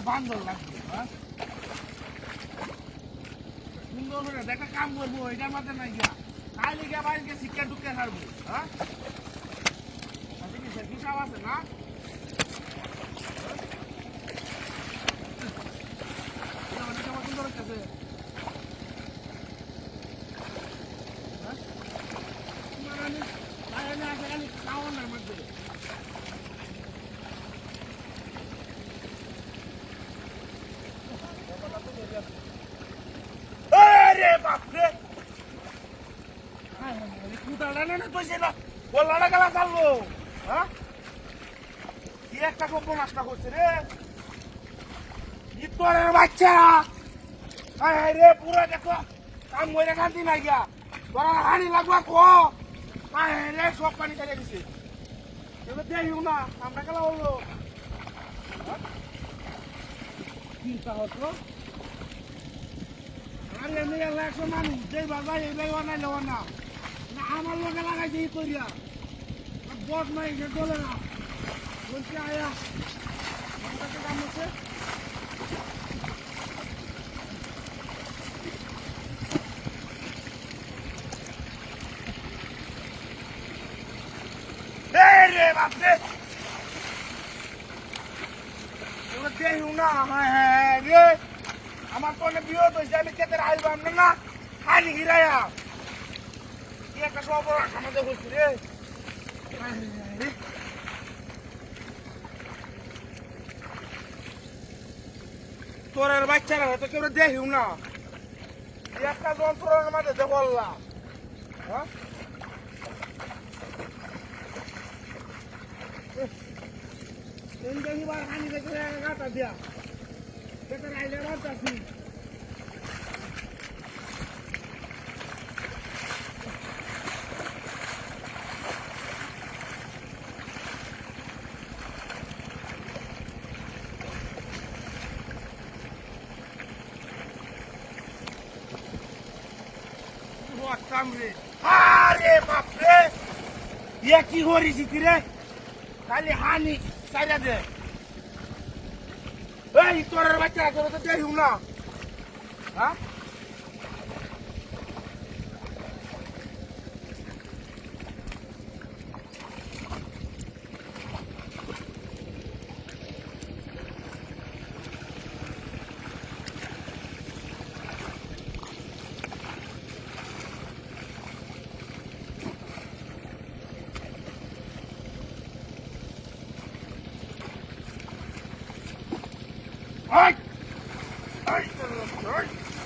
বান্দর লাগবে, হ্যাঁ সুন্দর করে দেখা কাম করবো এটার মাঝে নাই গিয়া কাইলে গিয়া বাইরে শিক্ষা ঢুকে ছাড়বো, হ্যাঁ হিসাব আছে না সুন্দর হচ্ছে খাওয়ানোর মধ্যে বাপরে কুটাটা না কইছে না বললাটা গেলা চাললো, হ্যাঁ কি একটা গোপন নাশটা করছে রে ইতরের বাচ্চা রে পুরো দেখো কাম করে খান্তি না গিয়া তোরা হানি লাগবা কো রে সব পানি কাটে দিছে এবার দেখিও না আমরা গেলা হলো কি সাহস আর এমনি 100 মানুষ যেই বাবা এই লাগাও না লাগাও না আমার লোকে লাগাইছে ই করিয়া বস নাই সে চলে না বলছি আয়া আমার কাছে কাম হচ্ছে রে বাপরে এবার দেখিও না হ্যাঁ রে আমার তো অনেক বিরোধ হয়েছে আমি খেতে আইবাম না খালি হিরায়া কি একটা সব আমাদের বলছি রে তোরের বাচ্চারা তো কেউ দেখিও না একটা যন্ত্রণার মাঝে দেখলাম হ্যাঁ দেখিবার হানি দেখে গাতা দিয়া দেখে আইলে বাড়তাছি আরে বাপরে ইয়া কি করিস রে খালি হানি সাইরা দে এই তোরের বাচ্চারা তোরা তো দেখিও না হ্যাঁ Ay! Ay! Ay!